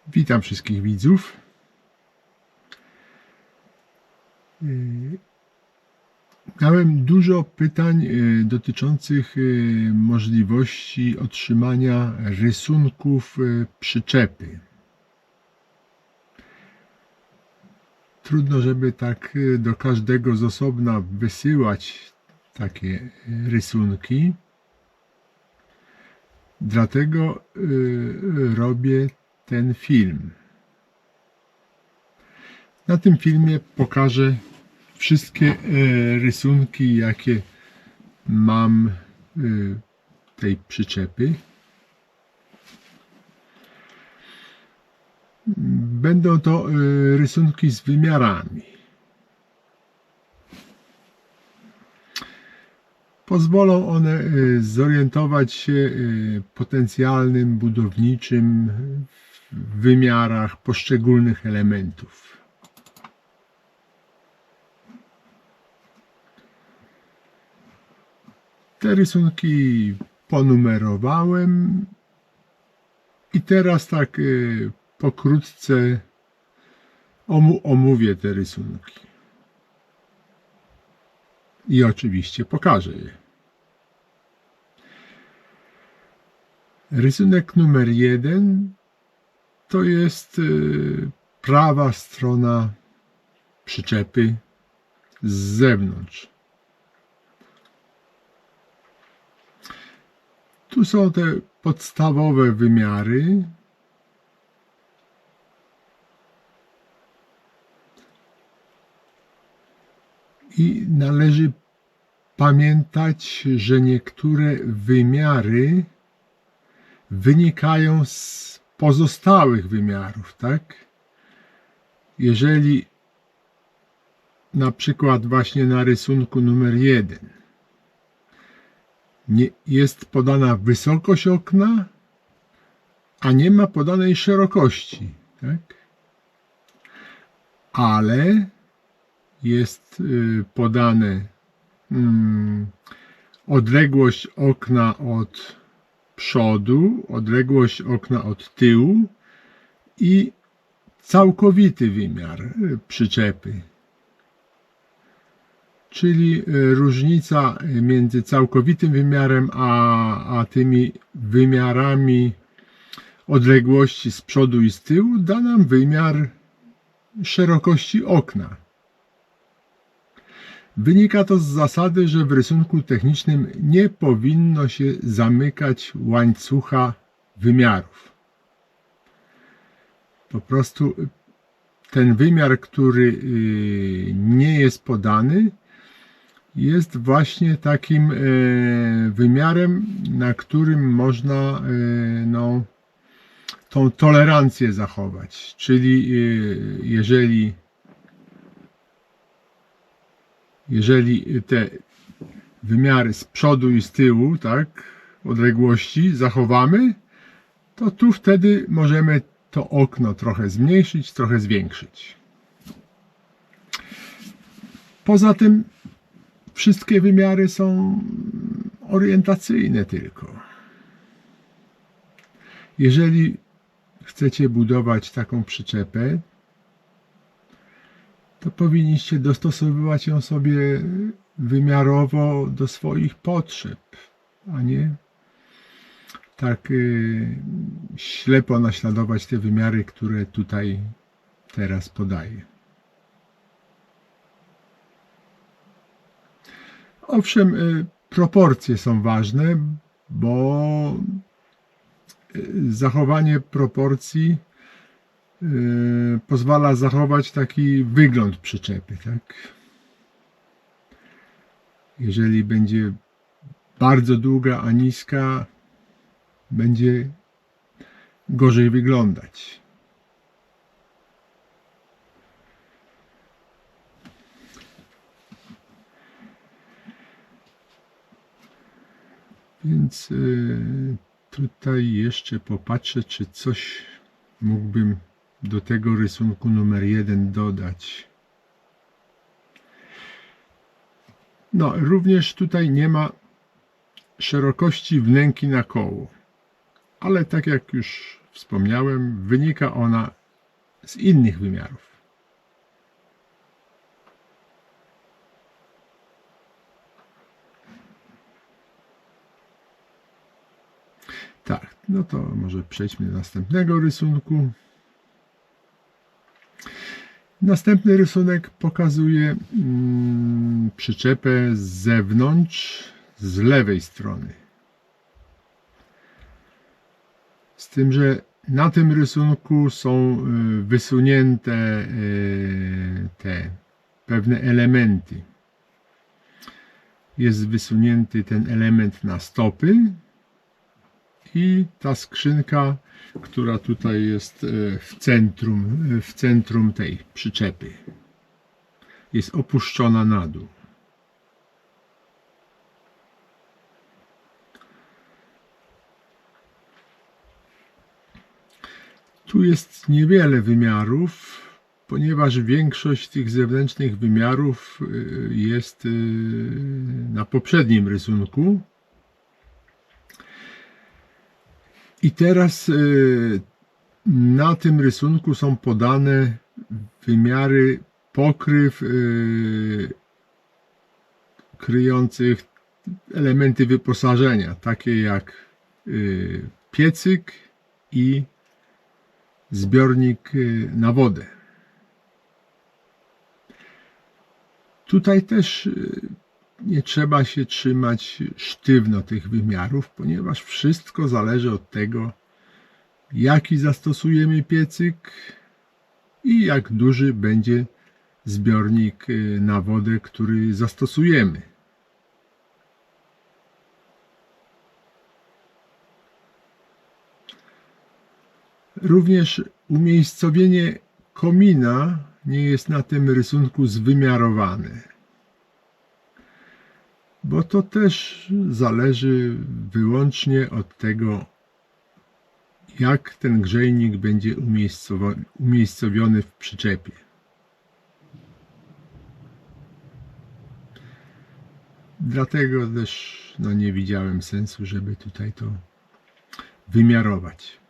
Witam wszystkich widzów. Miałem dużo pytań dotyczących możliwości otrzymania rysunków przyczepy. Trudno, żeby tak do każdego z osobna wysyłać takie rysunki. Dlatego robię ten film. Na tym filmie pokażę wszystkie rysunki, jakie mam tej przyczepy. Będą to rysunki z wymiarami. Pozwolą one zorientować się potencjalnym budowniczym w wymiarach poszczególnych elementów. Te rysunki ponumerowałem i teraz tak pokrótce omówię te rysunki. I oczywiście pokażę je. Rysunek numer 1 to jest prawa strona przyczepy z zewnątrz. Tu są te podstawowe wymiary. I należy pamiętać, że niektóre wymiary wynikają z pozostałych wymiarów, tak? Jeżeli na przykład właśnie na rysunku numer 1 jest podana wysokość okna, a nie ma podanej szerokości, tak? Ale jest podane odległość okna od przodu, odległość okna od tyłu i całkowity wymiar przyczepy. Czyli różnica między całkowitym wymiarem a tymi wymiarami odległości z przodu i z tyłu da nam wymiar szerokości okna. Wynika to z zasady, że w rysunku technicznym nie powinno się zamykać łańcucha wymiarów. Po prostu ten wymiar, który nie jest podany, jest właśnie takim wymiarem, na którym można tą tolerancję zachować. Czyli jeżeli te wymiary z przodu i z tyłu, tak, odległości zachowamy, to tu wtedy możemy to okno trochę zmniejszyć, trochę zwiększyć. Poza tym wszystkie wymiary są orientacyjne tylko. Jeżeli chcecie budować taką przyczepę, to powinniście dostosowywać ją sobie wymiarowo do swoich potrzeb, a nie tak ślepo naśladować te wymiary, które tutaj teraz podaję. Owszem, proporcje są ważne, bo zachowanie proporcji pozwala zachować taki wygląd przyczepy, tak? Jeżeli będzie bardzo długa, a niska, będzie gorzej wyglądać. Więc tutaj jeszcze popatrzę, czy coś mógłbym do tego rysunku numer 1 dodać. No, również tutaj nie ma szerokości wnęki na koło. Ale tak jak już wspomniałem, wynika ona z innych wymiarów. Tak, no to może przejdźmy do następnego rysunku. Następny rysunek pokazuje przyczepę z zewnątrz, z lewej strony. Z tym, że na tym rysunku są wysunięte te pewne elementy. Jest wysunięty ten element na stopy i ta skrzynka, która tutaj jest w centrum tej przyczepy, jest opuszczona na dół. Tu jest niewiele wymiarów, ponieważ większość tych zewnętrznych wymiarów jest na poprzednim rysunku. I teraz na tym rysunku są podane wymiary pokryw kryjących elementy wyposażenia, takie jak piecyk i zbiornik na wodę. Tutaj też nie trzeba się trzymać sztywno tych wymiarów, ponieważ wszystko zależy od tego, jaki zastosujemy piecyk i jak duży będzie zbiornik na wodę, który zastosujemy. Również umiejscowienie komina nie jest na tym rysunku zwymiarowane, bo to też zależy wyłącznie od tego, jak ten grzejnik będzie umiejscowiony w przyczepie. Dlatego też nie widziałem sensu, żeby tutaj to wymiarować.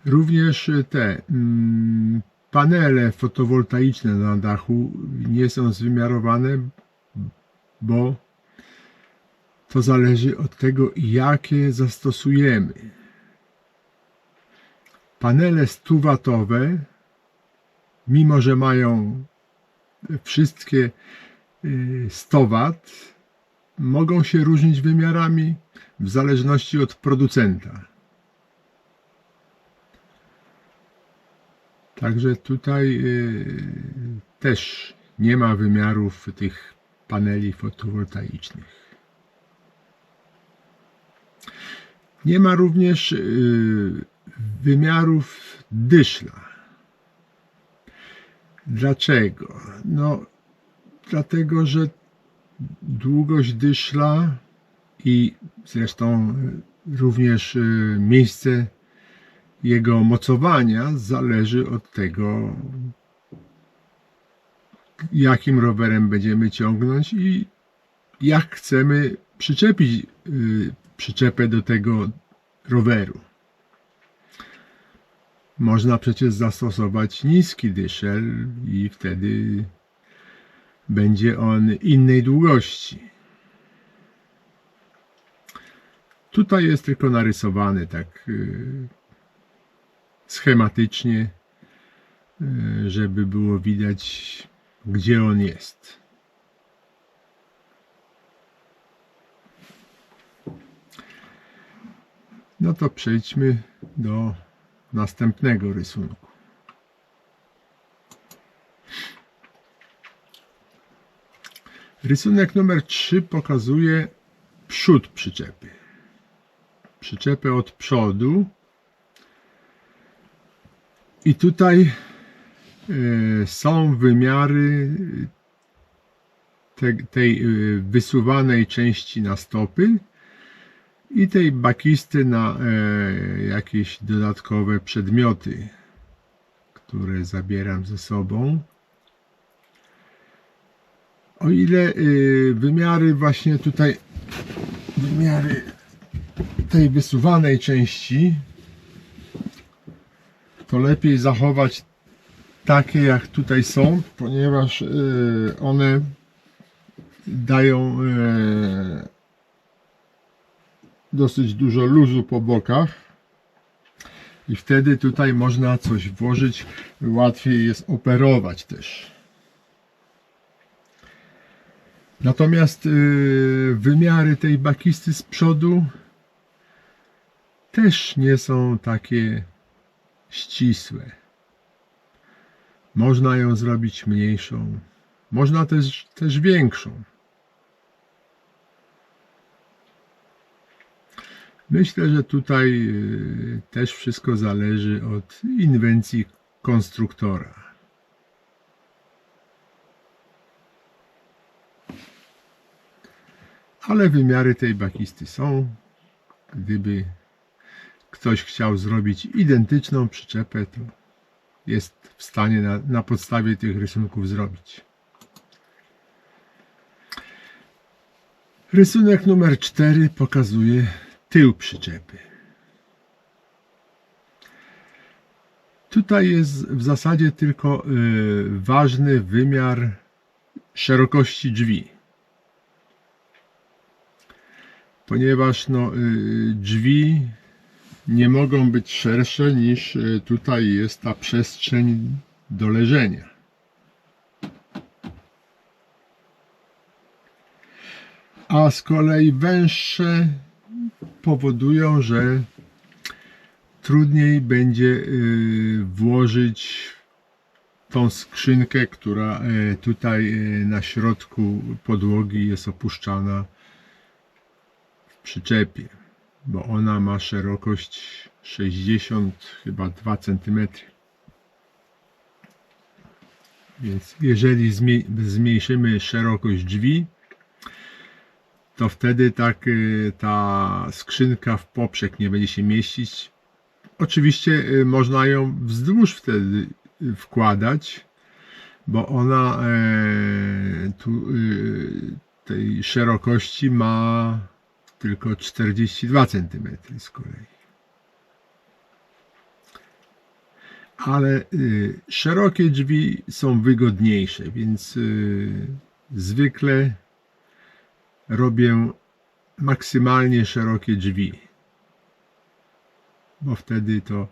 Również te panele fotowoltaiczne na dachu nie są zwymiarowane, bo to zależy od tego, jakie zastosujemy. Panele 100-watowe, mimo że mają wszystkie 100 W, mogą się różnić wymiarami w zależności od producenta. Także tutaj też nie ma wymiarów tych paneli fotowoltaicznych. Nie ma również wymiarów dyszla. Dlaczego? No, dlatego, że długość dyszla i zresztą również miejsce jego mocowania zależy od tego, jakim rowerem będziemy ciągnąć i jak chcemy przyczepić przyczepę do tego roweru. Można przecież zastosować niski dyszel i wtedy będzie on innej długości. Tutaj jest tylko narysowany tak schematycznie, żeby było widać, gdzie on jest. No to przejdźmy do następnego rysunku. Rysunek numer 3 pokazuje przód przyczepy. Przyczepę od przodu. I tutaj są wymiary tej wysuwanej części na stopy i tej bakisty na jakieś dodatkowe przedmioty, które zabieram ze sobą. O ile wymiary właśnie tutaj, wymiary tej wysuwanej części to lepiej zachować takie jak tutaj są, ponieważ one dają dosyć dużo luzu po bokach i wtedy tutaj można coś włożyć, łatwiej jest operować też. Natomiast wymiary tej bakisty z przodu też nie są takie ścisłe. Można ją zrobić mniejszą, można też większą. Myślę, że tutaj też wszystko zależy od inwencji konstruktora. Ale wymiary tej bakisty są. Gdyby ktoś chciał zrobić identyczną przyczepę, to jest w stanie na podstawie tych rysunków zrobić. Rysunek numer 4 pokazuje tył przyczepy. Tutaj jest w zasadzie tylko ważny wymiar szerokości drzwi. Ponieważ drzwi nie mogą być szersze niż tutaj jest ta przestrzeń do leżenia. A z kolei węższe powodują, że trudniej będzie włożyć tą skrzynkę, która tutaj na środku podłogi jest opuszczana w przyczepie, bo ona ma szerokość 62 cm. Więc jeżeli zmniejszymy szerokość drzwi, to wtedy ta skrzynka w poprzek nie będzie się mieścić. Oczywiście można ją wzdłuż wtedy wkładać, bo ona tej szerokości ma tylko 42 cm z kolei. Ale szerokie drzwi są wygodniejsze, więc zwykle robię maksymalnie szerokie drzwi, bo wtedy to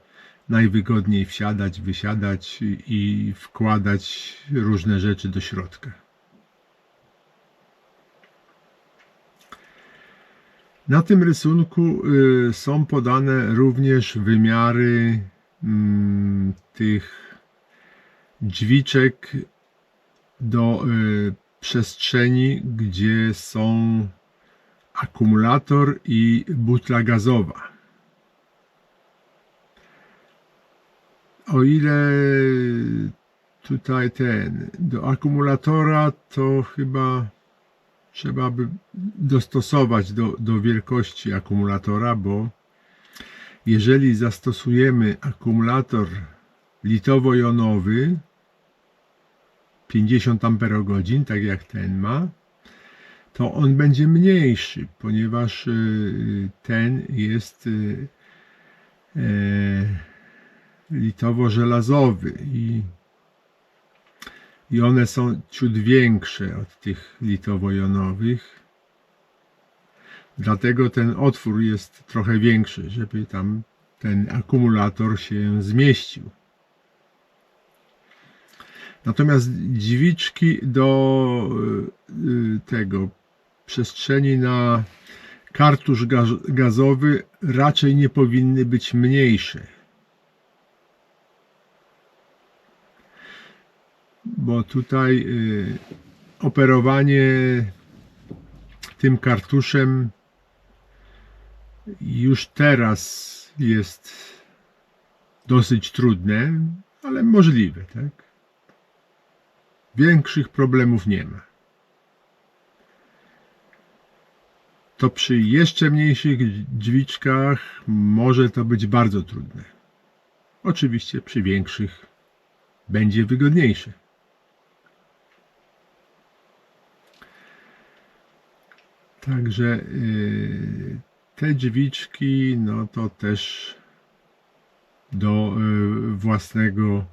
najwygodniej wsiadać, wysiadać i wkładać różne rzeczy do środka. Na tym rysunku są podane również wymiary tych drzwiczek do przestrzeni, gdzie są akumulator i butla gazowa. O ile tutaj do akumulatora to chyba trzeba by dostosować do wielkości akumulatora, bo jeżeli zastosujemy akumulator litowo-jonowy 50 Ah, tak jak ten ma, to on będzie mniejszy, ponieważ ten jest litowo-żelazowy i one są ciut większe od tych litowo-jonowych. Dlatego ten otwór jest trochę większy, żeby tam ten akumulator się zmieścił. Natomiast drzwiczki do tego przestrzeni na kartusz gazowy raczej nie powinny być mniejsze. Bo tutaj operowanie tym kartuszem już teraz jest dosyć trudne, ale możliwe, tak? Większych problemów nie ma. To przy jeszcze mniejszych drzwiczkach może to być bardzo trudne. Oczywiście przy większych będzie wygodniejsze. Także te drzwiczki, no to też do własnego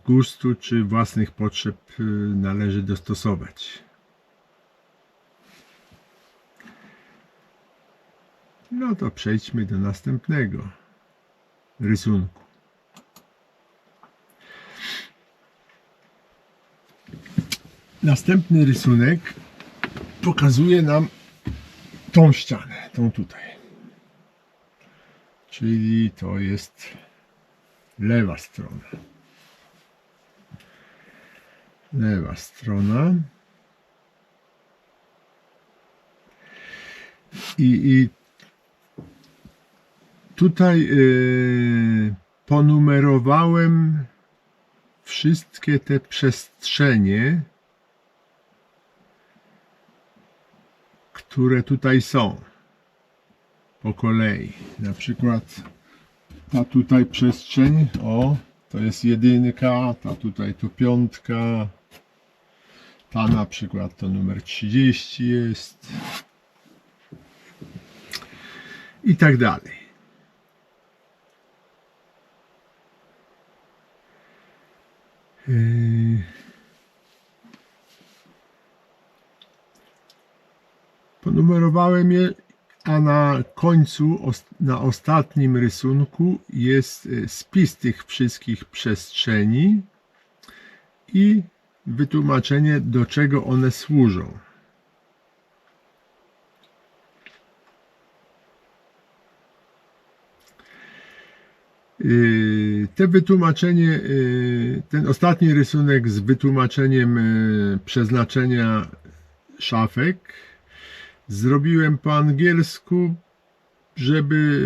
gustu czy własnych potrzeb należy dostosować. No to przejdźmy do następnego rysunku. Następny rysunek pokazuje nam tą ścianę, tą tutaj. Czyli to jest lewa strona. Lewa strona. I tutaj ponumerowałem wszystkie te przestrzenie, które tutaj są po kolei. Na przykład ta tutaj przestrzeń, o, to jest 1, ta tutaj to 5, ta na przykład to numer 30 jest i tak dalej. Ponumerowałem je, a na końcu, na ostatnim rysunku jest spis tych wszystkich przestrzeni i wytłumaczenie, do czego one służą. Te wytłumaczenie, ten ostatni rysunek z wytłumaczeniem przeznaczenia szafek zrobiłem po angielsku, żeby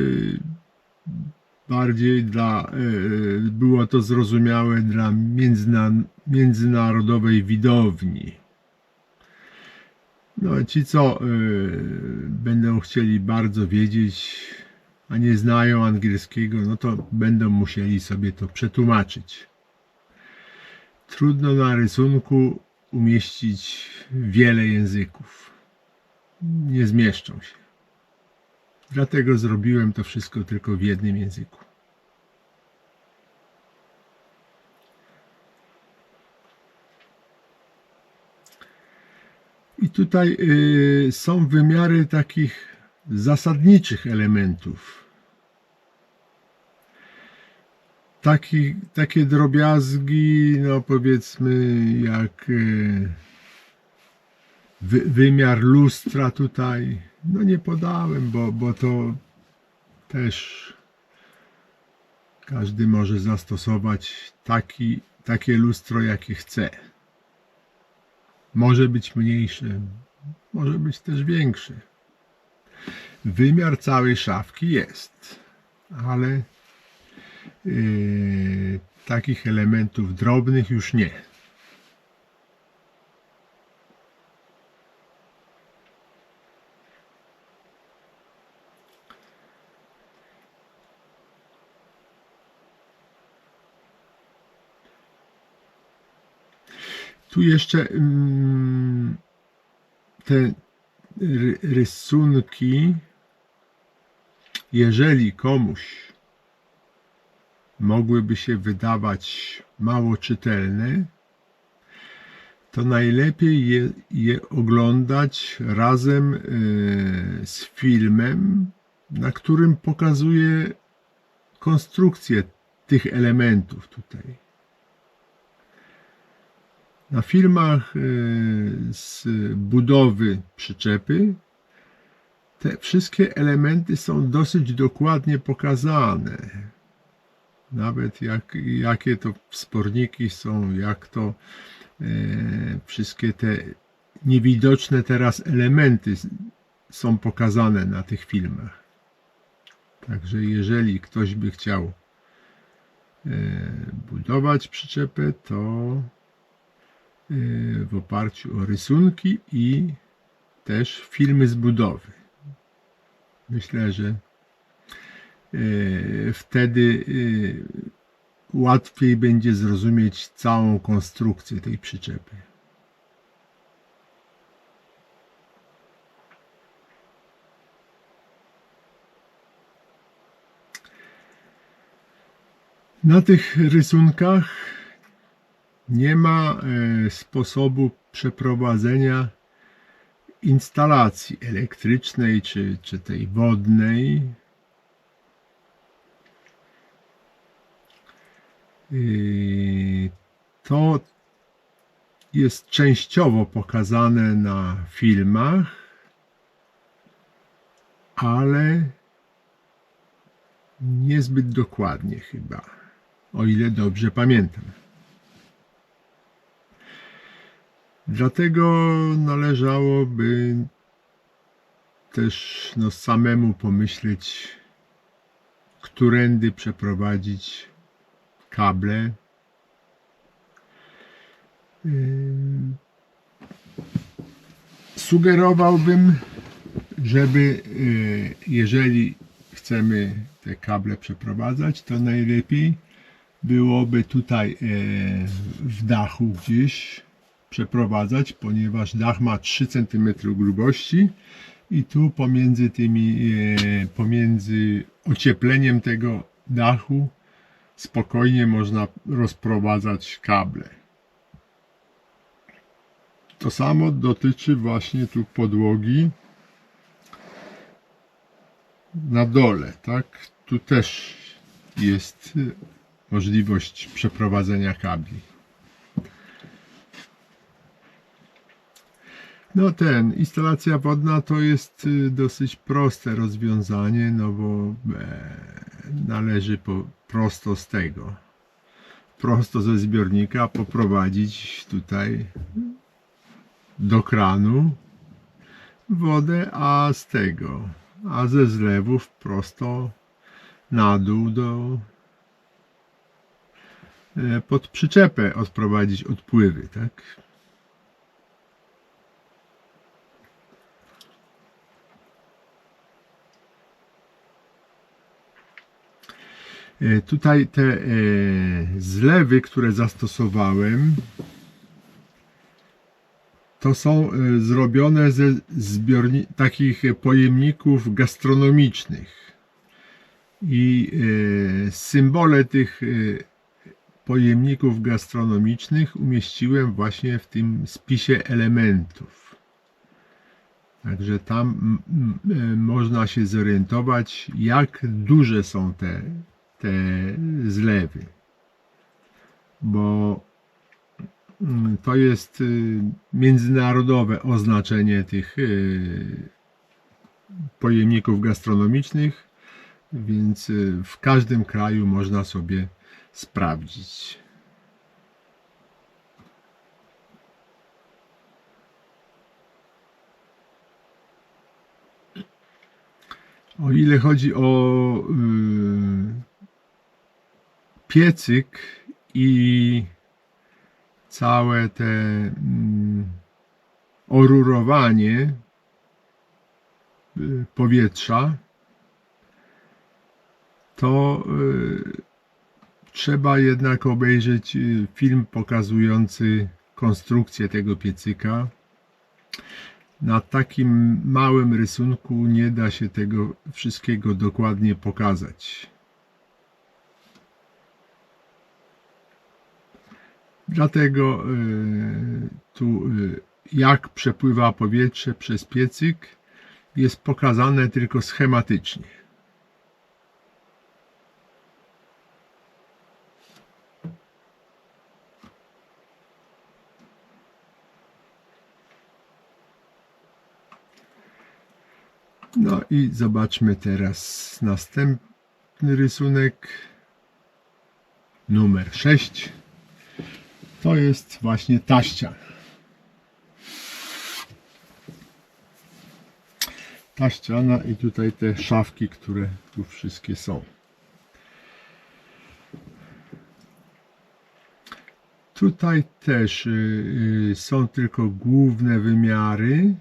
bardziej było to zrozumiałe dla międzynarodowej widowni. No ci, co będą chcieli bardzo wiedzieć, a nie znają angielskiego, no to będą musieli sobie to przetłumaczyć. Trudno na rysunku umieścić wiele języków. Nie zmieszczą się. Dlatego zrobiłem to wszystko tylko w jednym języku. I tutaj są wymiary takich zasadniczych elementów. Takie drobiazgi, no powiedzmy, jak wymiar lustra tutaj, no nie podałem, bo to też każdy może zastosować takie lustro, jakie chce. Może być mniejsze, może być też większe. Wymiar całej szafki jest, ale takich elementów drobnych już nie. Tu jeszcze te rysunki, jeżeli komuś mogłyby się wydawać mało czytelne, to najlepiej je oglądać razem z filmem, na którym pokazuje konstrukcję tych elementów tutaj. Na filmach z budowy przyczepy te wszystkie elementy są dosyć dokładnie pokazane. Nawet jakie to wsporniki są, jak to wszystkie te niewidoczne teraz elementy są pokazane na tych filmach. Także jeżeli ktoś by chciał budować przyczepę, to w oparciu o rysunki i też filmy z budowy. Myślę, że wtedy łatwiej będzie zrozumieć całą konstrukcję tej przyczepy. Na tych rysunkach nie ma sposobu przeprowadzenia instalacji elektrycznej czy tej wodnej. To jest częściowo pokazane na filmach, ale niezbyt dokładnie chyba, o ile dobrze pamiętam. Dlatego należałoby też samemu pomyśleć, którędy przeprowadzić kable. Sugerowałbym, żeby jeżeli chcemy te kable przeprowadzać, to najlepiej byłoby tutaj w dachu gdzieś przeprowadzać, ponieważ dach ma 3 cm grubości i tu pomiędzy ociepleniem tego dachu spokojnie można rozprowadzać kable. To samo dotyczy właśnie tu podłogi na dole, tak? Tu też jest możliwość przeprowadzenia kabli. Instalacja wodna to jest dosyć proste rozwiązanie, no bo należy prosto ze zbiornika poprowadzić tutaj do kranu wodę, a ze zlewów prosto na dół pod przyczepę odprowadzić odpływy, tak? Tutaj te zlewy, które zastosowałem, to są zrobione ze takich pojemników gastronomicznych i symbole tych pojemników gastronomicznych umieściłem właśnie w tym spisie elementów. Także tam można się zorientować, jak duże są te zlewy, bo to jest międzynarodowe oznaczenie tych pojemników gastronomicznych, więc w każdym kraju można sobie sprawdzić. O ile chodzi o piecyk i całe te orurowanie powietrza, to trzeba jednak obejrzeć film pokazujący konstrukcję tego piecyka. Na takim małym rysunku nie da się tego wszystkiego dokładnie pokazać. Dlatego tu jak przepływa powietrze przez piecyk jest pokazane tylko schematycznie. No i zobaczmy teraz następny rysunek, numer 6. To jest właśnie ta ściana. Ta ściana i tutaj te szafki, które tu wszystkie są. Tutaj też są tylko główne wymiary.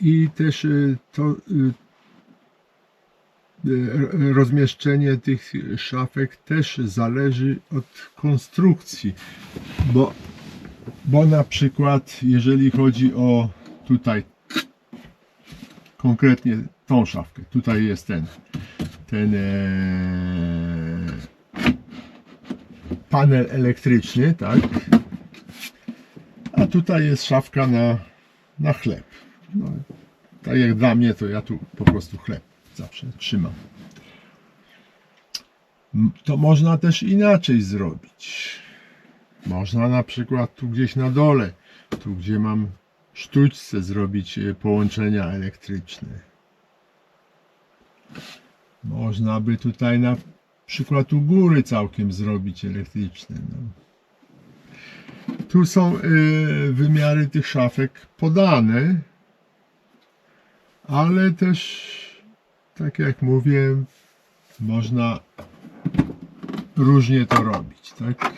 I też rozmieszczenie tych szafek też zależy od konstrukcji, bo na przykład jeżeli chodzi o tutaj konkretnie tą szafkę, tutaj jest ten panel elektryczny, tak, a tutaj jest szafka na chleb. No, tak jak dla mnie, to ja tu po prostu chleb zawsze trzymam. To można też inaczej zrobić. Można na przykład tu gdzieś na dole, tu gdzie mam sztućce, zrobić połączenia elektryczne. Można by tutaj na przykład u góry całkiem zrobić elektryczne. No. Tu są wymiary tych szafek podane, ale też, tak jak mówię, można różnie to robić, tak?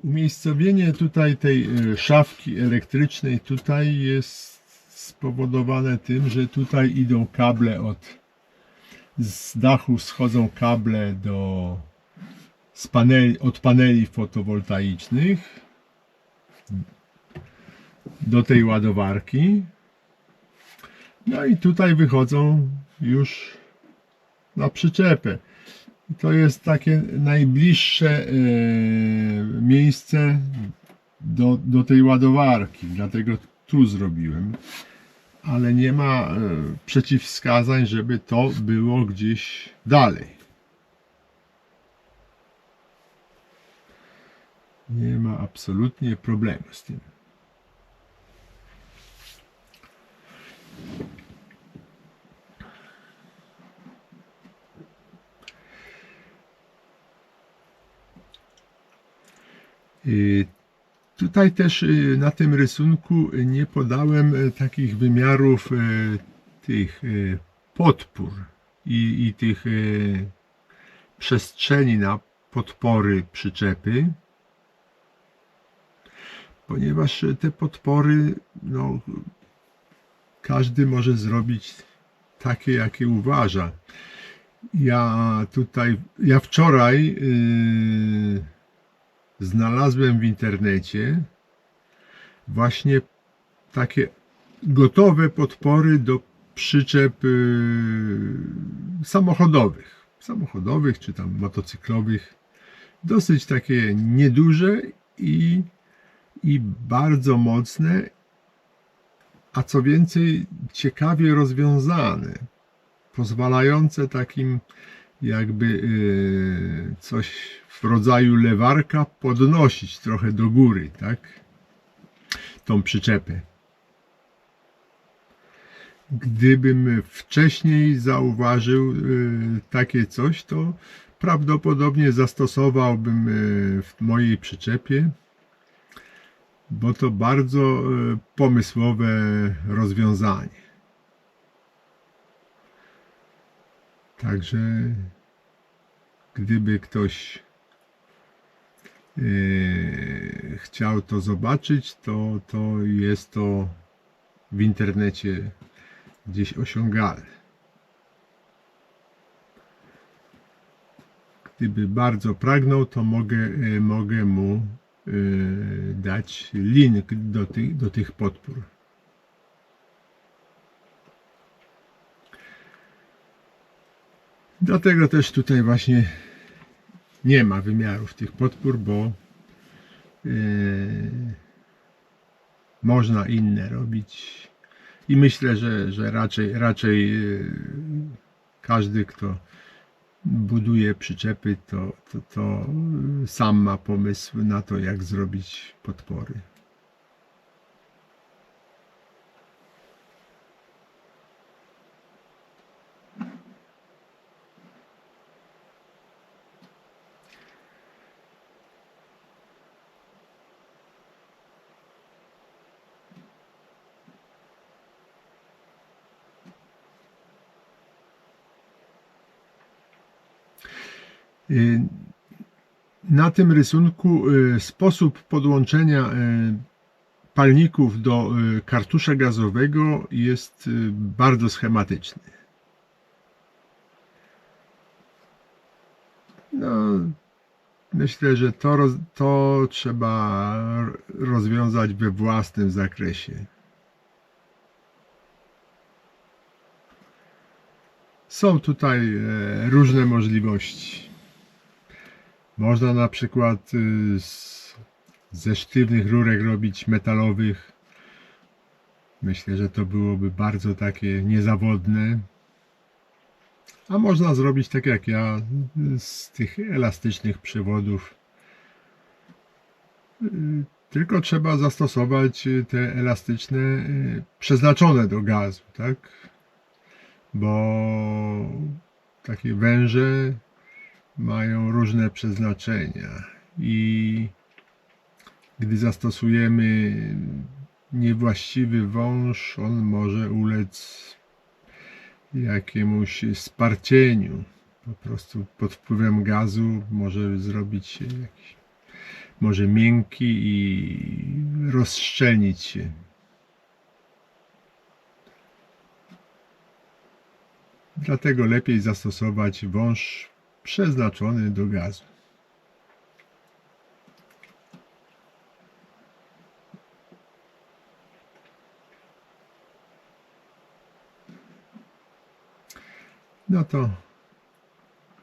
Umiejscowienie tutaj tej szafki elektrycznej tutaj jest spowodowane tym, że tutaj idą kable z dachu schodzą kable od paneli fotowoltaicznych do tej ładowarki. No i tutaj wychodzą już na przyczepę. To jest takie najbliższe miejsce do tej ładowarki, dlatego tu zrobiłem. Ale nie ma przeciwwskazań, żeby to było gdzieś dalej. Nie ma absolutnie problemu z tym. Tutaj też na tym rysunku nie podałem takich wymiarów tych podpór i tych przestrzeni na podpory przyczepy, ponieważ te podpory, no, każdy może zrobić takie, jakie uważa. Ja wczoraj znalazłem w internecie właśnie takie gotowe podpory do przyczep samochodowych czy tam motocyklowych, dosyć takie nieduże i bardzo mocne, a co więcej ciekawie rozwiązane, pozwalające takim jakby coś w rodzaju lewarka podnosić trochę do góry, tak? Tą przyczepę. Gdybym wcześniej zauważył takie coś, to prawdopodobnie zastosowałbym w mojej przyczepie, bo to bardzo pomysłowe rozwiązanie. Także gdyby ktoś chciał to zobaczyć, to jest to w internecie gdzieś osiągalne. Gdyby bardzo pragnął, to mogę mu dać link do tych podpór. Dlatego też tutaj właśnie nie ma wymiarów tych podpór, bo można inne robić i myślę, że raczej każdy, kto buduje przyczepy, to sam ma pomysł na to, jak zrobić podpory. Na tym rysunku sposób podłączenia zapalników do kartusza gazowego jest bardzo schematyczny. No, myślę, że to trzeba rozwiązać we własnym zakresie. Są tutaj różne możliwości. Można na przykład ze sztywnych rurek robić metalowych. Myślę, że to byłoby bardzo takie niezawodne. A można zrobić tak jak ja, z tych elastycznych przewodów. Tylko trzeba zastosować te elastyczne przeznaczone do gazu, tak? Bo takie węże mają różne przeznaczenia i gdy zastosujemy niewłaściwy wąż, on może ulec jakiemuś sparcieniu. Po prostu pod wpływem gazu może zrobić się jakiś, może miękki i rozszczelnić się. Dlatego lepiej zastosować wąż przeznaczony do gazu. No to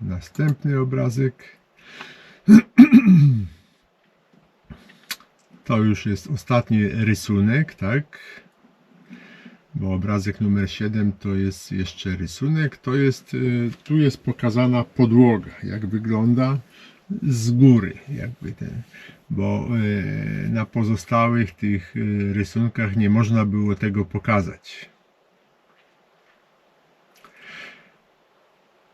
następny obrazek. To już jest ostatni rysunek, tak? Bo obrazek numer 7 to jest jeszcze rysunek. To jest, tu jest pokazana podłoga, jak wygląda z góry, jakby ten, bo na pozostałych tych rysunkach nie można było tego pokazać.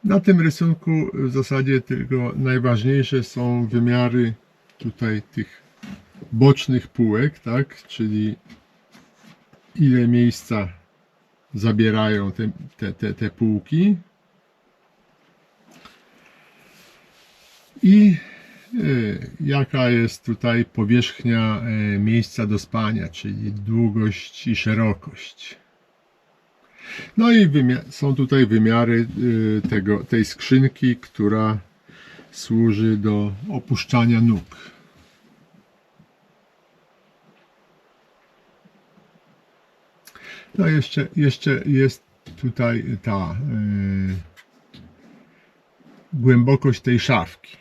Na tym rysunku w zasadzie tylko najważniejsze są wymiary tutaj tych bocznych półek, tak? Czyli ile miejsca zabierają te półki i jaka jest tutaj powierzchnia miejsca do spania, czyli długość i szerokość. No i są tutaj wymiary tej skrzynki, która służy do opuszczania nóg. No jeszcze jest tutaj ta głębokość tej szafki,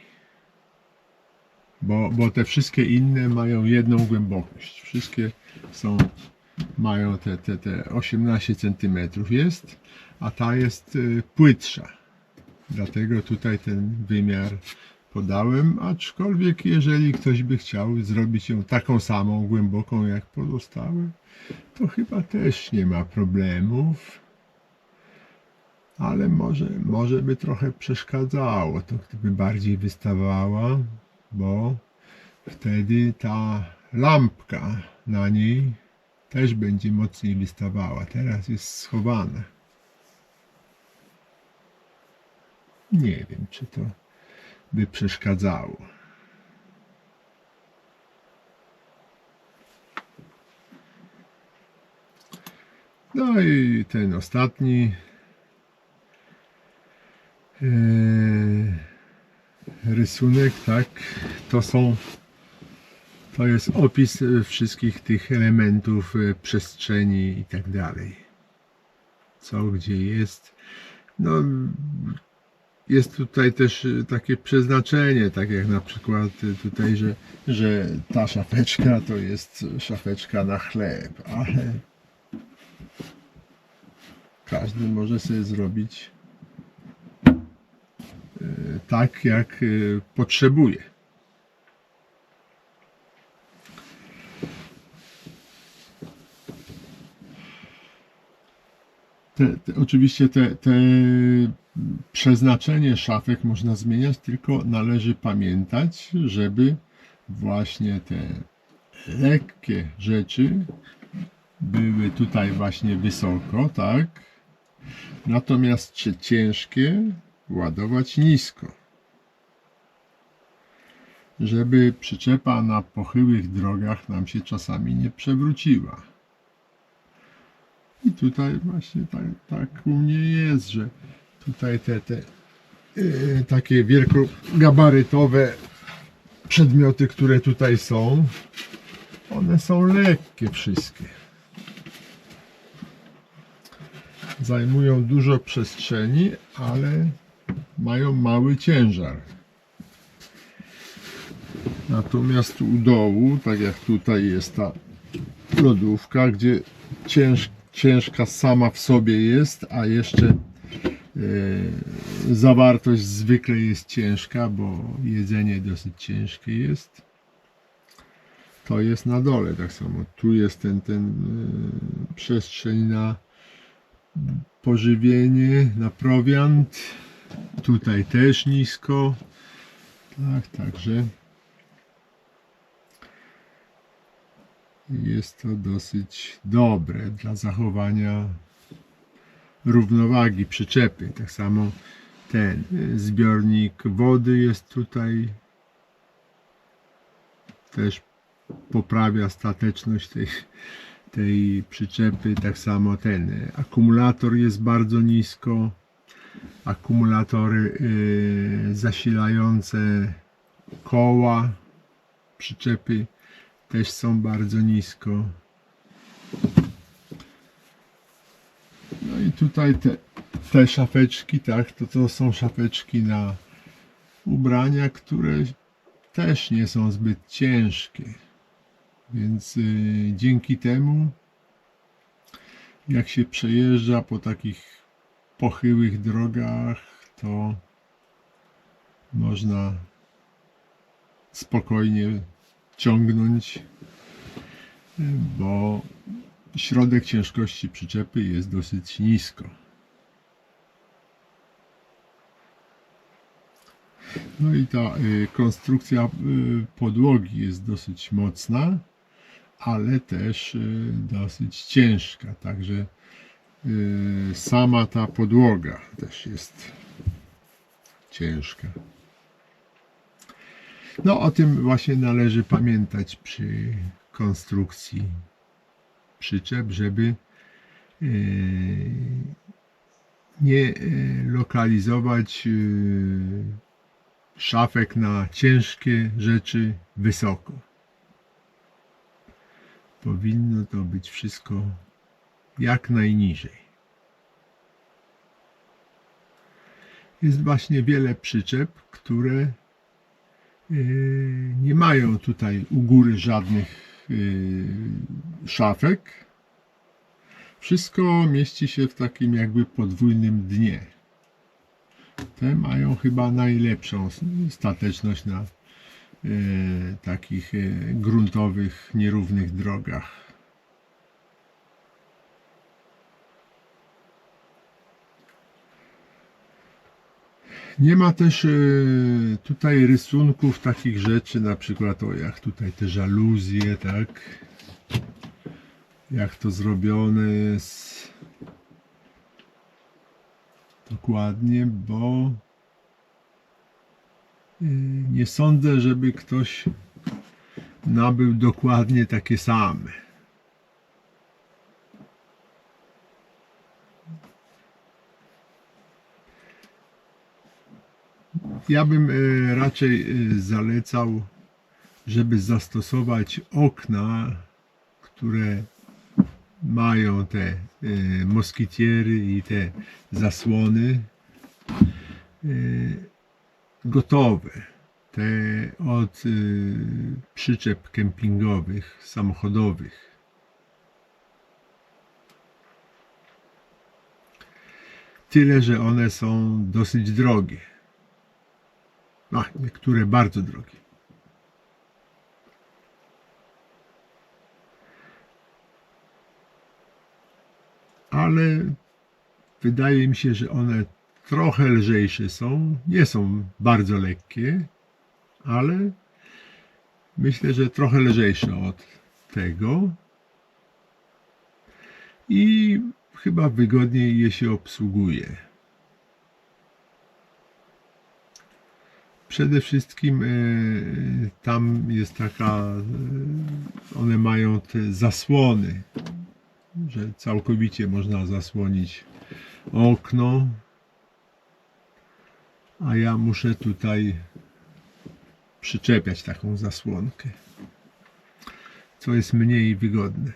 bo te wszystkie inne mają jedną głębokość. Wszystkie mają te 18 cm jest, a ta jest płytsza. Dlatego tutaj ten wymiar podałem, aczkolwiek jeżeli ktoś by chciał zrobić ją taką samą głęboką jak pozostałe, to chyba też nie ma problemów, ale może by trochę przeszkadzało to, gdyby bardziej wystawała, bo wtedy ta lampka na niej też będzie mocniej wystawała. Teraz jest schowana. Nie wiem, czy to by przeszkadzało. No i ten ostatni rysunek, tak, to jest opis wszystkich tych elementów przestrzeni i tak dalej. Co gdzie jest. No, jest tutaj też takie przeznaczenie, tak jak na przykład tutaj, że ta szafeczka to jest szafeczka na chleb, ale każdy może sobie zrobić tak, jak potrzebuje. Oczywiście te przeznaczenie szafek można zmieniać, tylko należy pamiętać, żeby właśnie te lekkie rzeczy były tutaj właśnie wysoko, tak? Natomiast ciężkie ładować nisko. żeby przyczepa na pochyłych drogach nam się czasami nie przewróciła. I tutaj właśnie tak u mnie jest, że tutaj te takie wielkogabarytowe przedmioty, które tutaj są, one są lekkie wszystkie. Zajmują dużo przestrzeni, ale mają mały ciężar. Natomiast u dołu, tak jak tutaj jest ta lodówka, gdzie ciężka sama w sobie jest, a jeszcze zawartość zwykle jest ciężka, bo jedzenie dosyć ciężkie jest. To jest na dole tak samo. Tu jest ten przestrzeń na pożywienie, na prowiant. Tutaj też nisko. Tak, także jest to dosyć dobre dla zachowania równowagi przyczepy. Tak samo ten zbiornik wody jest tutaj, też poprawia stateczność tej przyczepy. Tak samo ten akumulator jest bardzo nisko. Akumulatory zasilające koła przyczepy też są bardzo nisko. No i tutaj te szafeczki, tak, to są szafeczki na ubrania, które też nie są zbyt ciężkie. Więc dzięki temu, jak się przejeżdża po takich pochyłych drogach, to można spokojnie ciągnąć, bo środek ciężkości przyczepy jest dosyć nisko. No i ta konstrukcja podłogi jest dosyć mocna, ale też dosyć ciężka, także sama ta podłoga też jest ciężka. No o tym właśnie należy pamiętać przy konstrukcji przyczep, żeby nie lokalizować szafek na ciężkie rzeczy wysoko. Powinno to być wszystko jak najniżej. Jest właśnie wiele przyczep, które nie mają tutaj u góry żadnych szafek. Wszystko mieści się w takim jakby podwójnym dnie. Te mają chyba najlepszą stateczność na takich gruntowych, nierównych drogach. Nie ma też tutaj rysunków takich rzeczy, na przykład jak tutaj te żaluzje, tak? Jak to zrobione jest dokładnie, bo nie sądzę, żeby ktoś nabył dokładnie takie same. Ja bym raczej zalecał, żeby zastosować okna, które mają te moskitiery i te zasłony gotowe. Te od przyczep kempingowych, samochodowych. Tyle, że one są dosyć drogie. A, niektóre bardzo drogie. Ale wydaje mi się, że one trochę lżejsze są. Nie są bardzo lekkie, ale myślę, że trochę lżejsze od tego. I chyba wygodniej je się obsługuje. przede wszystkim tam jest taka, one mają te zasłony, że całkowicie można zasłonić okno, a ja muszę tutaj przyczepiać taką zasłonkę, co jest mniej wygodne.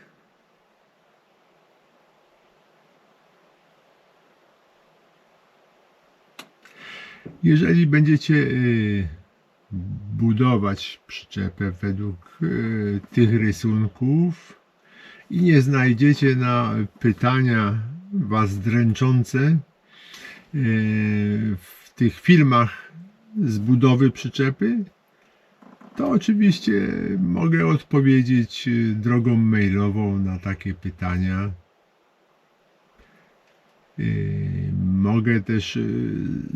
Jeżeli będziecie budować przyczepę według tych rysunków i nie znajdziecie na pytania was dręczące w tych filmach z budowy przyczepy, to oczywiście mogę odpowiedzieć drogą mailową na takie pytania. Mogę też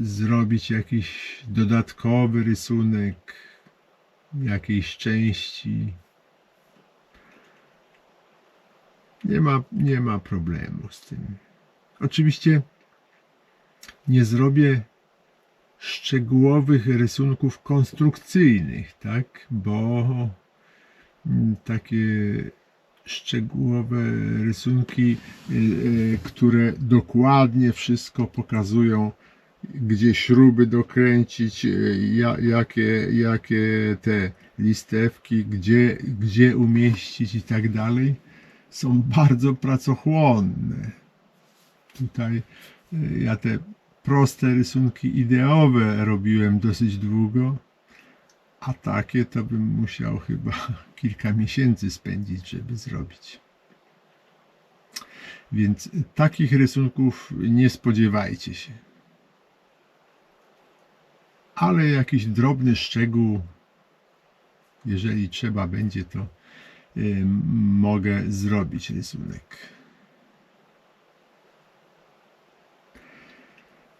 zrobić jakiś dodatkowy rysunek jakiejś części. Nie ma problemu z tym. Oczywiście nie zrobię szczegółowych rysunków konstrukcyjnych, tak? Bo takie szczegółowe rysunki, które dokładnie wszystko pokazują, gdzie śruby dokręcić, jakie te listewki, gdzie umieścić i tak dalej, są bardzo pracochłonne. Tutaj ja te proste rysunki ideowe robiłem dosyć długo, a takie to bym musiał chyba kilka miesięcy spędzić, żeby zrobić. Więc takich rysunków nie spodziewajcie się. Ale jakiś drobny szczegół, jeżeli trzeba będzie, to mogę zrobić rysunek.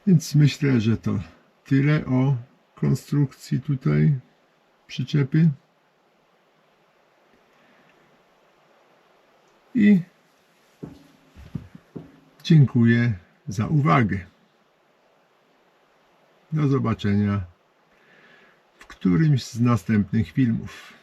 Więc myślę, że to tyle o konstrukcji tutaj przyczepy. I dziękuję za uwagę. Do zobaczenia w którymś z następnych filmów.